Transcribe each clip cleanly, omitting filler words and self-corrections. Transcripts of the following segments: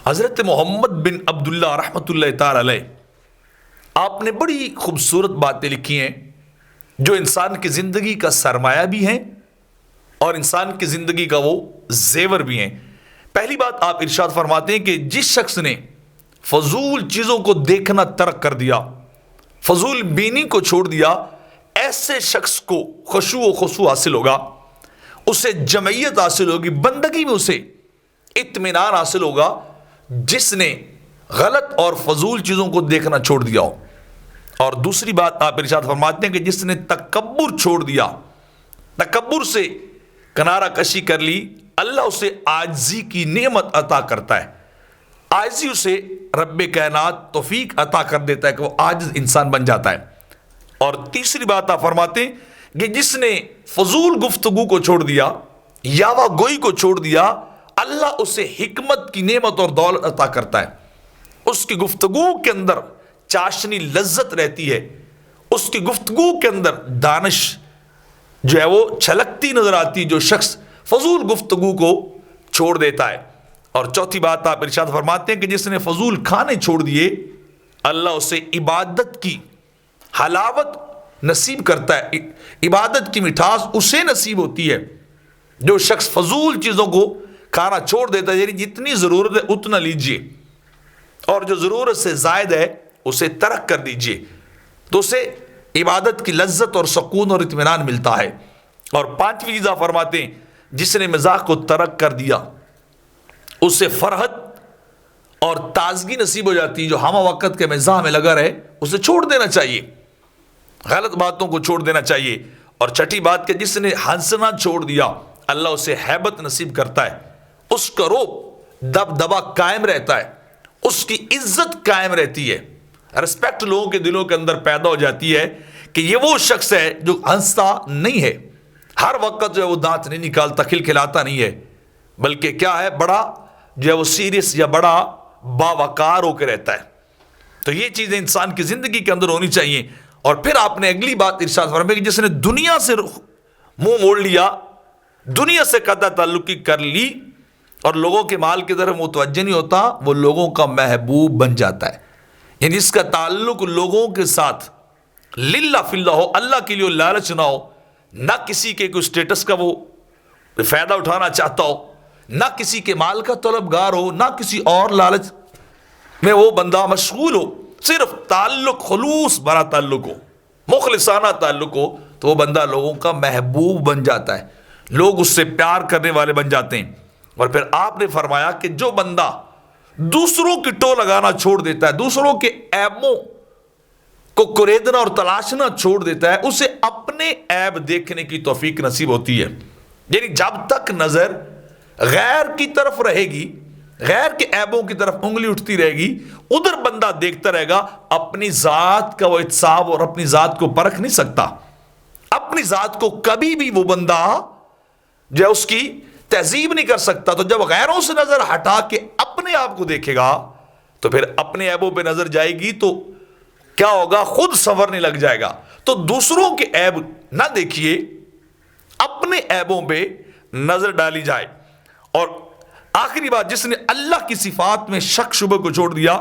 حضرت محمد بن عبداللہ رحمۃ اللہ تعالی علیہ، آپ نے بڑی خوبصورت باتیں لکھی ہیں جو انسان کی زندگی کا سرمایہ بھی ہیں اور انسان کی زندگی کا وہ زیور بھی ہیں۔ پہلی بات آپ ارشاد فرماتے ہیں کہ جس شخص نے فضول چیزوں کو دیکھنا ترک کر دیا، فضول بینی کو چھوڑ دیا، ایسے شخص کو خشوع و خضوع حاصل ہوگا، اسے جمعیت حاصل ہوگی، بندگی میں اسے اطمینان حاصل ہوگا جس نے غلط اور فضول چیزوں کو دیکھنا چھوڑ دیا ہو۔ اور دوسری بات آپ ارشاد فرماتے ہیں کہ جس نے تکبر چھوڑ دیا، تکبر سے کنارہ کشی کر لی، اللہ اسے عاجزی کی نعمت عطا کرتا ہے، عاجزی اسے رب کائنات توفیق عطا کر دیتا ہے کہ وہ عاجز انسان بن جاتا ہے۔ اور تیسری بات آپ فرماتے ہیں کہ جس نے فضول گفتگو کو چھوڑ دیا، یاوہ گوئی کو چھوڑ دیا، اللہ اسے حکمت کی نعمت اور دولت عطا کرتا ہے۔ اس کی گفتگو کے اندر چاشنی لذت رہتی ہے، اس کی گفتگو کے اندر دانش جو ہے وہ چھلکتی نظر آتی، جو شخص فضول گفتگو کو چھوڑ دیتا ہے۔ اور چوتھی بات آپ ارشاد فرماتے ہیں کہ جس نے فضول کھانے چھوڑ دیے، اللہ اسے عبادت کی حلاوت نصیب کرتا ہے، عبادت کی مٹھاس اسے نصیب ہوتی ہے۔ جو شخص فضول چیزوں کو کھانا چھوڑ دیتا ہے، یعنی جتنی ضرورت ہے اتنا لیجئے اور جو ضرورت سے زائد ہے اسے ترک کر دیجئے، تو اسے عبادت کی لذت اور سکون اور اطمینان ملتا ہے۔ اور پانچویں چیز آپ فرماتے ہیں جس نے مزاح کو ترک کر دیا، اسے فرحت اور تازگی نصیب ہو جاتی ہے۔ جو ہمہ وقت کے مزاح میں لگا رہے اسے چھوڑ دینا چاہیے، غلط باتوں کو چھوڑ دینا چاہیے۔ اور چھٹی بات کہ جس نے ہنسنا چھوڑ دیا، اللہ اسے ہیبت نصیب کرتا ہے، اس کا روب دبدبا قائم رہتا ہے، اس کی عزت قائم رہتی ہے، رسپیکٹ لوگوں کے دلوں کے اندر پیدا ہو جاتی ہے کہ یہ وہ شخص ہے جو ہنستا نہیں ہے، ہر وقت جو ہے وہ دانت نہیں نکالتا، کھلکھلاتا نہیں ہے، بلکہ کیا ہے، بڑا جو ہے وہ سیریس یا بڑا باوقار ہو کے رہتا ہے۔ تو یہ چیزیں انسان کی زندگی کے اندر ہونی چاہیے۔ اور پھر آپ نے اگلی بات ارشاد فرمائی کہ جس نے دنیا سے منہ موڑ لیا، دنیا سے قطع تعلقی کر لی اور لوگوں کے مال کی طرف متوجہ نہیں ہوتا، وہ لوگوں کا محبوب بن جاتا ہے۔ یعنی اس کا تعلق لوگوں کے ساتھ للہ فی اللہ ہو، اللہ کے لیے لالچ نہ ہو، نہ کسی کے کوئی اسٹیٹس کا وہ فائدہ اٹھانا چاہتا ہو، نہ کسی کے مال کا طلبگار ہو، نہ کسی اور لالچ میں وہ بندہ مشغول ہو، صرف تعلق خلوص بھرا تعلق ہو، مخلصانہ تعلق ہو، تو وہ بندہ لوگوں کا محبوب بن جاتا ہے، لوگ اس سے پیار کرنے والے بن جاتے ہیں۔ اور پھر آپ نے فرمایا کہ جو بندہ دوسروں کی ٹو لگانا چھوڑ دیتا ہے، دوسروں کے عیبوں کو کریدنا اور تلاشنا چھوڑ دیتا ہے، اسے اپنے عیب دیکھنے کی توفیق نصیب ہوتی ہے۔ یعنی جب تک نظر غیر کی طرف رہے گی، غیر کے عیبوں کی طرف انگلی اٹھتی رہے گی، ادھر بندہ دیکھتا رہے گا، اپنی ذات کا وہ احتساب اور اپنی ذات کو پرکھ نہیں سکتا۔ اپنی ذات کو کبھی بھی وہ بندہ جو ہے اس کی تہذیب نہیں کر سکتا۔ تو جب غیروں سے نظر ہٹا کے اپنے آپ کو دیکھے گا تو پھر اپنے عیبوں پہ نظر جائے گی تو کیا ہوگا، خود سنورنے لگ جائے گا۔ تو دوسروں کے عیب نہ دیکھیے، اپنے عیبوں پہ نظر ڈالی جائے۔ اور آخری بات، جس نے اللہ کی صفات میں شک شبہ کو چھوڑ دیا،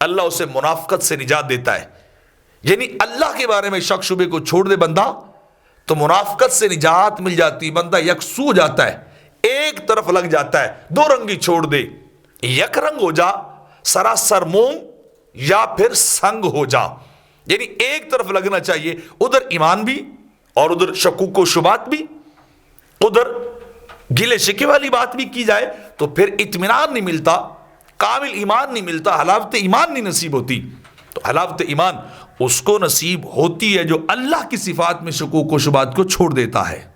اللہ اسے منافقت سے نجات دیتا ہے۔ یعنی اللہ کے بارے میں شک شبہ کو چھوڑ دے بندہ تو منافقت سے نجات مل جاتی، بندہ یکسو ہو جاتا ہے، ایک طرف لگ جاتا ہے۔ دو رنگی چھوڑ دے، یک رنگ ہو جا، سراسر موم یا پھر سنگ ہو جا۔ یعنی ایک طرف لگنا چاہیے، ادھر ایمان بھی اور ادھر شکوک و شبہات بھی، ادھر گلے شکے والی بات بھی کی جائے تو پھر اطمینان نہیں ملتا، کامل ایمان نہیں ملتا، حلاوت ایمان نہیں نصیب ہوتی۔ تو حلاوت ایمان اس کو نصیب ہوتی ہے جو اللہ کی صفات میں شکوک و شبہات کو چھوڑ دیتا ہے۔